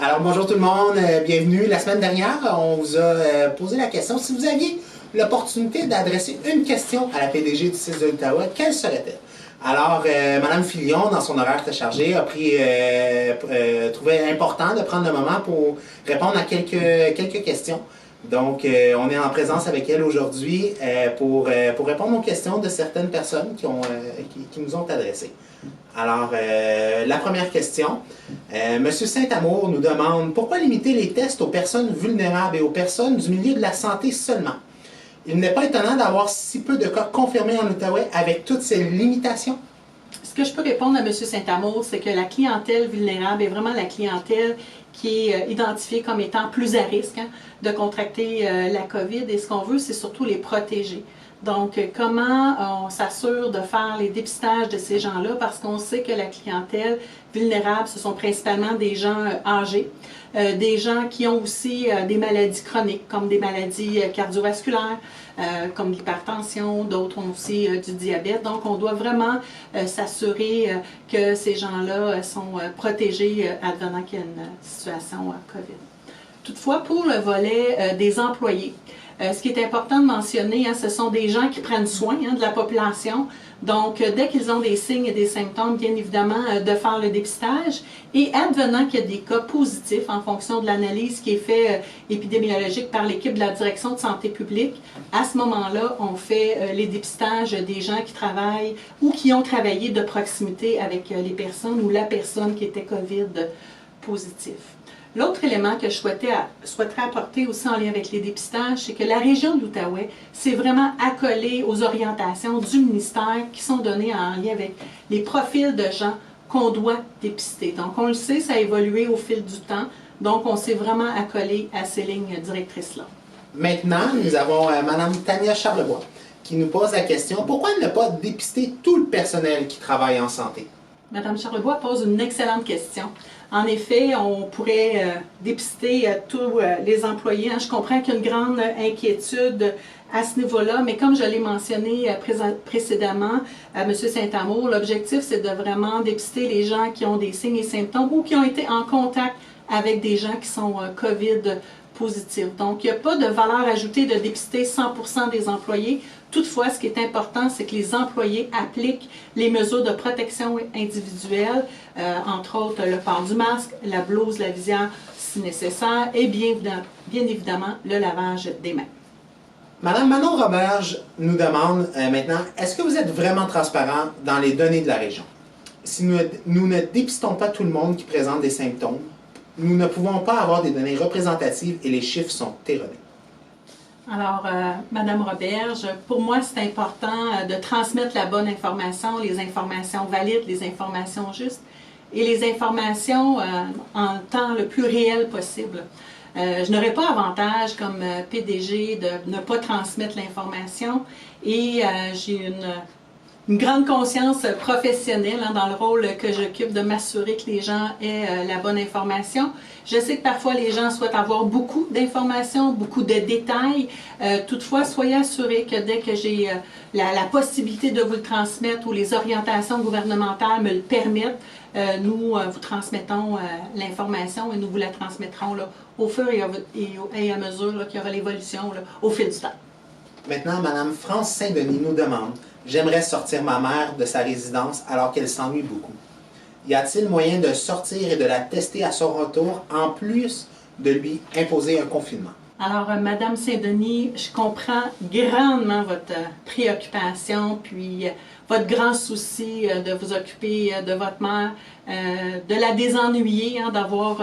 Alors bonjour tout le monde, bienvenue. La semaine dernière, on vous a posé la question, si vous aviez l'opportunité d'adresser une question à la PDG du CIS de l'Outaouais, quelle serait-elle? Alors, Mme Filion, dans son horaire très chargé, a trouvé important de prendre le moment pour répondre à quelques questions. Donc, on est en présence avec elle aujourd'hui pour répondre aux questions de certaines personnes qui nous ont adressées. Alors, la première question, M. Saint-Amour nous demande pourquoi limiter les tests aux personnes vulnérables et aux personnes du milieu de la santé seulement? Il n'est pas étonnant d'avoir si peu de cas confirmés en Outaouais avec toutes ces limitations? Ce que je peux répondre à M. Saint-Amour, c'est que la clientèle vulnérable est vraiment la clientèle qui est identifiée comme étant plus à risque de contracter la COVID. Et ce qu'on veut, c'est surtout les protéger. Donc, comment on s'assure de faire les dépistages de ces gens-là, parce qu'on sait que la clientèle vulnérable, ce sont principalement des gens âgés, des gens qui ont aussi des maladies chroniques, comme des maladies cardiovasculaires, comme l'hypertension, d'autres ont aussi du diabète. Donc, on doit vraiment s'assurer que ces gens-là sont protégés advenant qu'il y a une situation COVID. Toutefois, pour le volet des employés, ce qui est important de mentionner, ce sont des gens qui prennent soin de la population. Donc, dès qu'ils ont des signes et des symptômes, bien évidemment, de faire le dépistage. Et advenant qu'il y a des cas positifs en fonction de l'analyse qui est faite épidémiologique par l'équipe de la direction de santé publique, à ce moment-là, on fait les dépistages des gens qui travaillent ou qui ont travaillé de proximité avec les personnes ou la personne qui était COVID positif. L'autre élément que je souhaiterais apporter aussi en lien avec les dépistages, c'est que la région de l'Outaouais s'est vraiment accolée aux orientations du ministère qui sont données en lien avec les profils de gens qu'on doit dépister. Donc, on le sait, ça a évolué au fil du temps. Donc, on s'est vraiment accolé à ces lignes directrices-là. Maintenant, nous avons Mme Tania Charlebois qui nous pose la question, pourquoi ne pas dépister tout le personnel qui travaille en santé? Mme Charlebois pose une excellente question. En effet, on pourrait dépister tous les employés. Je comprends qu'il y a une grande inquiétude à ce niveau-là, mais comme je l'ai mentionné précédemment à M. Saint-Amour, l'objectif, c'est de vraiment dépister les gens qui ont des signes et symptômes ou qui ont été en contact avec des gens qui sont COVID positifs. Donc, il n'y a pas de valeur ajoutée de dépister 100% des employés. Toutefois, ce qui est important, c'est que les employés appliquent les mesures de protection individuelle, entre autres le port du masque, la blouse, la visière si nécessaire, et bien évidemment le lavage des mains. Madame Manon Roberge nous demande maintenant, est-ce que vous êtes vraiment transparent dans les données de la région? Si nous ne dépistons pas tout le monde qui présente des symptômes, nous ne pouvons pas avoir des données représentatives et les chiffres sont erronés. Alors, Madame Roberge, pour moi, c'est important de transmettre la bonne information, les informations valides, les informations justes et les informations en temps le plus réel possible. Je n'aurais pas avantage comme PDG de ne pas transmettre l'information et j'ai une grande conscience professionnelle dans le rôle que j'occupe de m'assurer que les gens aient la bonne information. Je sais que parfois les gens souhaitent avoir beaucoup d'informations, beaucoup de détails. Toutefois, soyez assurés que dès que j'ai la possibilité de vous le transmettre ou les orientations gouvernementales me le permettent, nous vous transmettons l'information et nous vous la transmettrons au fur et à mesure qu'il y aura l'évolution au fil du temps. Maintenant, Mme France Saint-Denis nous demande « J'aimerais sortir ma mère de sa résidence alors qu'elle s'ennuie beaucoup. Y a-t-il moyen de sortir et de la tester à son retour, en plus de lui imposer un confinement? » Alors, Mme Saint-Denis, je comprends grandement votre préoccupation, puis votre grand souci de vous occuper de votre mère, de la désennuyer, d'avoir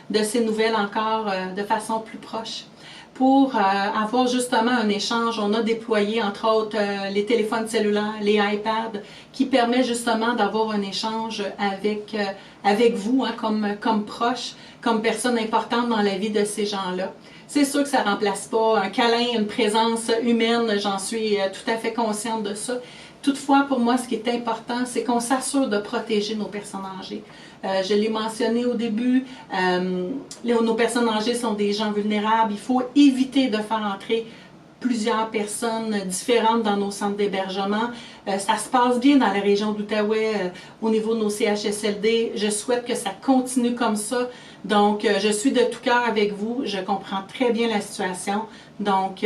de ces nouvelles encore de façon plus proche. Pour avoir justement un échange, on a déployé entre autres les téléphones cellulaires, les iPads, qui permet justement d'avoir un échange avec vous comme proche, comme personne importante dans la vie de ces gens-là. C'est sûr que ça ne remplace pas un câlin, une présence humaine, j'en suis tout à fait consciente de ça. Toutefois, pour moi, ce qui est important, c'est qu'on s'assure de protéger nos personnes âgées. Je l'ai mentionné au début, nos personnes âgées sont des gens vulnérables. Il faut éviter de faire entrer plusieurs personnes différentes dans nos centres d'hébergement. Ça se passe bien dans la région d'Outaouais au niveau de nos CHSLD. Je souhaite que ça continue comme ça. Donc, je suis de tout cœur avec vous. Je comprends très bien la situation. Donc,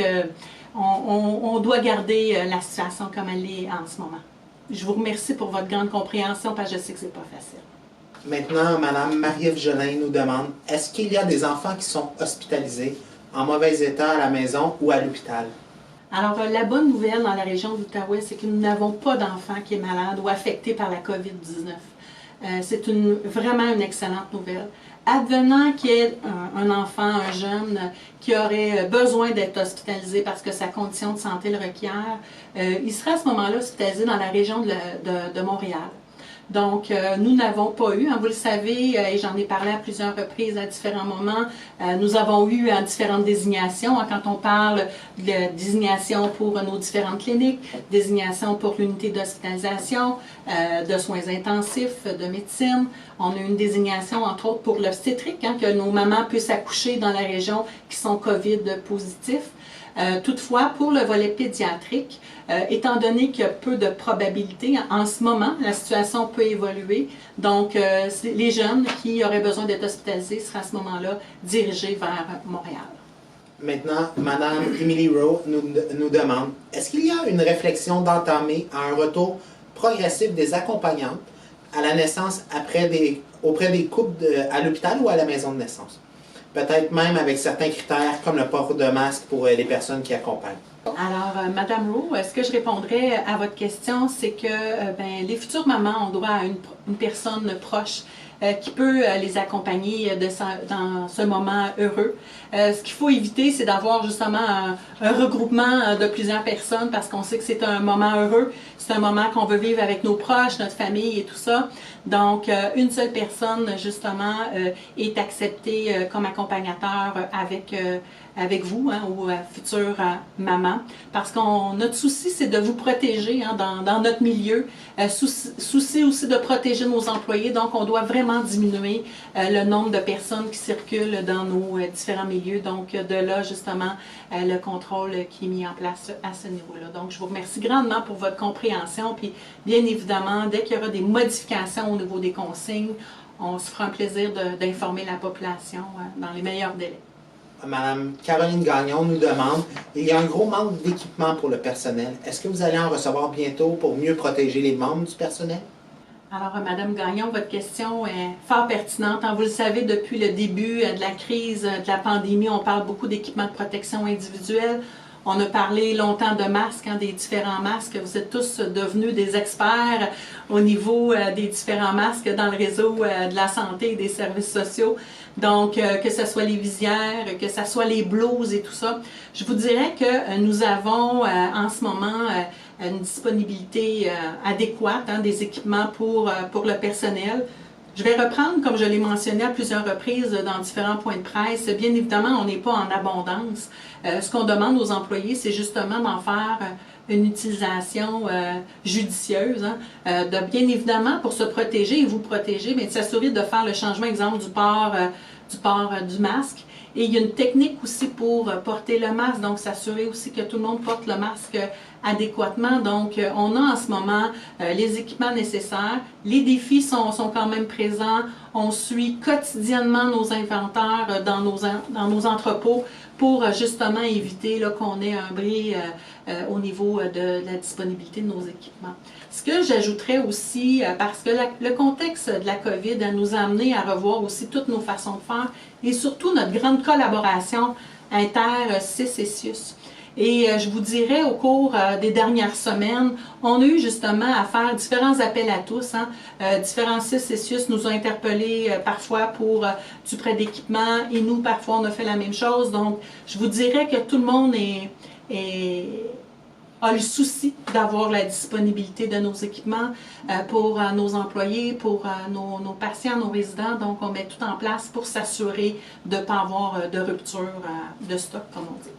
on doit garder la situation comme elle est en ce moment. Je vous remercie pour votre grande compréhension parce que je sais que c'est pas facile. Maintenant, Mme Marie-Ève Jolin nous demande, est-ce qu'il y a des enfants qui sont hospitalisés en mauvais état à la maison ou à l'hôpital? Alors, la bonne nouvelle dans la région d'Outaouais, c'est que nous n'avons pas d'enfant qui est malade ou affecté par la COVID-19. C'est vraiment une excellente nouvelle. Advenant qu'il y ait un enfant, un jeune qui aurait besoin d'être hospitalisé parce que sa condition de santé le requiert, il serait à ce moment-là hospitalisé dans la région de Montréal. Donc, nous n'avons pas eu, vous le savez, et j'en ai parlé à plusieurs reprises à différents moments, nous avons eu différentes désignations, quand on parle de désignation pour nos différentes cliniques, désignation pour l'unité d'hospitalisation, de soins intensifs, de médecine. On a eu une désignation, entre autres, pour l'obstétrique, que nos mamans puissent accoucher dans la région qui sont COVID positifs. Toutefois, pour le volet pédiatrique, étant donné qu'il y a peu de probabilités, en ce moment, la situation peut évoluer. Donc, les jeunes qui auraient besoin d'être hospitalisés seraient à ce moment-là dirigés vers Montréal. Maintenant, Mme Emily Rowe nous demande, est-ce qu'il y a une réflexion d'entamer un retour progressif des accompagnantes à la naissance auprès des couples à l'hôpital ou à la maison de naissance? Peut-être même avec certains critères comme le port de masque pour les personnes qui accompagnent. Alors, Madame Rowe, ce que je répondrais à votre question, c'est que les futures mamans ont droit à une personne proche qui peut les accompagner dans ce moment heureux. Ce qu'il faut éviter, c'est d'avoir justement un regroupement de plusieurs personnes parce qu'on sait que c'est un moment heureux, c'est un moment qu'on veut vivre avec nos proches, notre famille et tout ça. Donc, une seule personne, justement, est acceptée comme accompagnateur avec vous ou future maman, parce que notre souci, c'est de vous protéger dans notre milieu, souci aussi de protéger nos employés, donc on doit vraiment diminuer le nombre de personnes qui circulent dans nos différents milieux, donc de là justement le contrôle qui est mis en place à ce niveau-là. Donc je vous remercie grandement pour votre compréhension, puis bien évidemment, dès qu'il y aura des modifications au niveau des consignes, on se fera un plaisir d'informer la population dans les meilleurs délais. Madame Caroline Gagnon nous demande, il y a un gros manque d'équipement pour le personnel. Est-ce que vous allez en recevoir bientôt pour mieux protéger les membres du personnel? Alors, Madame Gagnon, votre question est fort pertinente. Vous le savez, depuis le début de la crise, de la pandémie, on parle beaucoup d'équipements de protection individuelle. On a parlé longtemps de masques, des différents masques. Vous êtes tous devenus des experts au niveau des différents masques dans le réseau de la santé et des services sociaux. Donc, que ce soit les visières, que ce soit les blouses et tout ça. Je vous dirais que nous avons en ce moment une disponibilité adéquate des équipements pour le personnel. Je vais reprendre, comme je l'ai mentionné à plusieurs reprises dans différents points de presse, bien évidemment, on n'est pas en abondance. Ce qu'on demande aux employés, c'est justement d'en faire une utilisation judicieuse, de bien évidemment, pour se protéger et vous protéger, mais de s'assurer de faire le changement, exemple, du port du masque. Et il y a une technique aussi pour porter le masque, donc s'assurer aussi que tout le monde porte le masque adéquatement. Donc, on a en ce moment les équipements nécessaires. Les défis sont quand même présents. On suit quotidiennement nos inventaires dans nos entrepôts pour justement éviter qu'on ait un bris au niveau de la disponibilité de nos équipements. Ce que j'ajouterais aussi, parce que le contexte de la COVID nous a amené à revoir aussi toutes nos façons de faire et surtout notre grande collaboration inter-CIS et CIUS. Et je vous dirais, au cours des dernières semaines, on a eu justement à faire différents appels à tous. Différents CIS et CIUS nous ont interpellés parfois pour du prêt d'équipement et nous, parfois, on a fait la même chose. Donc, je vous dirais que tout le monde a le souci d'avoir la disponibilité de nos équipements pour nos employés, pour nos patients, nos résidents. Donc, on met tout en place pour s'assurer de ne pas avoir de rupture de stock, comme on dit.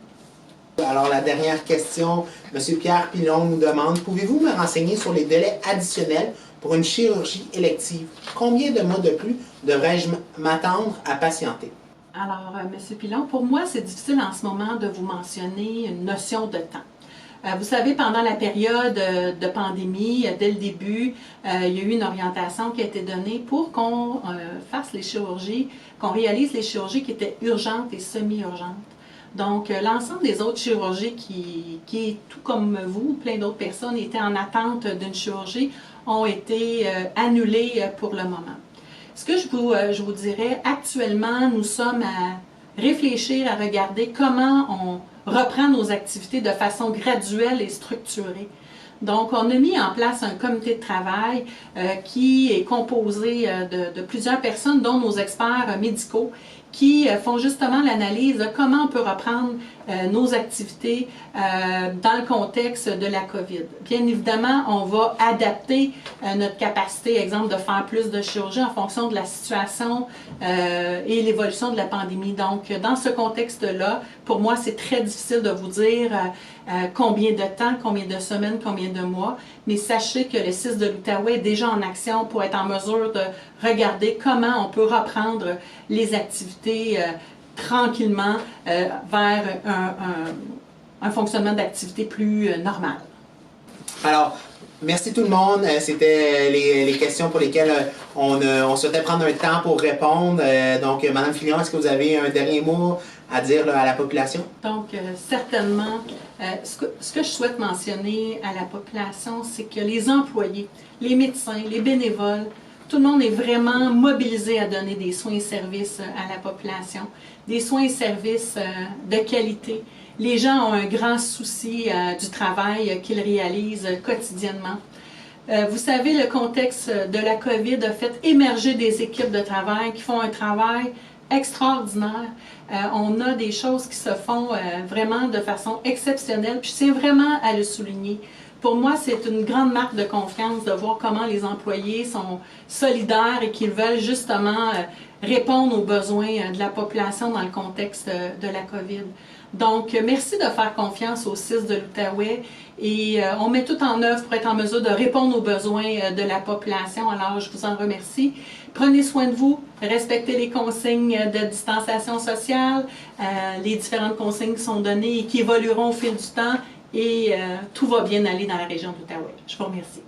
Alors, la dernière question, M. Pierre Pilon nous demande, pouvez-vous me renseigner sur les délais additionnels pour une chirurgie élective? Combien de mois de plus devrais-je m'attendre à patienter? Alors, M. Pilon, pour moi, c'est difficile en ce moment de vous mentionner une notion de temps. Vous savez, pendant la période de pandémie, dès le début, il y a eu une orientation qui a été donnée pour qu'on fasse les chirurgies, qu'on réalise les chirurgies qui étaient urgentes et semi-urgentes. Donc, l'ensemble des autres chirurgies qui, tout comme vous, plein d'autres personnes étaient en attente d'une chirurgie, ont été annulées pour le moment. Ce que je vous dirais, actuellement, nous sommes à réfléchir, à regarder comment on reprend nos activités de façon graduelle et structurée. Donc, on a mis en place un comité de travail qui est composé de plusieurs personnes, dont nos experts médicaux, qui font justement l'analyse de comment on peut reprendre nos activités dans le contexte de la COVID. Bien évidemment, on va adapter notre capacité, exemple, de faire plus de chirurgie en fonction de la situation et l'évolution de la pandémie. Donc, dans ce contexte-là, pour moi, c'est très difficile de vous dire combien de temps, combien de semaines, combien de mois, mais sachez que le CIS de l'Outaouais est déjà en action pour être en mesure de regarder comment on peut reprendre les activités tranquillement vers un fonctionnement d'activité plus normal. Alors, merci tout le monde. C'était les questions pour lesquelles on souhaitait prendre un temps pour répondre. Donc, Mme Filion, est-ce que vous avez un dernier mot à dire là, à la population? Donc, certainement, ce que je souhaite mentionner à la population, c'est que les employés, les médecins, les bénévoles, tout le monde est vraiment mobilisé à donner des soins et services à la population, des soins et services de qualité. Les gens ont un grand souci du travail qu'ils réalisent quotidiennement. Vous savez, le contexte de la COVID a fait émerger des équipes de travail qui font un travail extraordinaire. On a des choses qui se font vraiment de façon exceptionnelle, puis c'est vraiment à le souligner. Pour moi, c'est une grande marque de confiance de voir comment les employés sont solidaires et qu'ils veulent justement répondre aux besoins de la population dans le contexte de la COVID. Donc, merci de faire confiance au CIS de l'Outaouais et on met tout en œuvre pour être en mesure de répondre aux besoins de la population. Alors, je vous en remercie. Prenez soin de vous, respectez les consignes de distanciation sociale, les différentes consignes qui sont données et qui évolueront au fil du temps et tout va bien aller dans la région de l'Outaouais. Je vous remercie.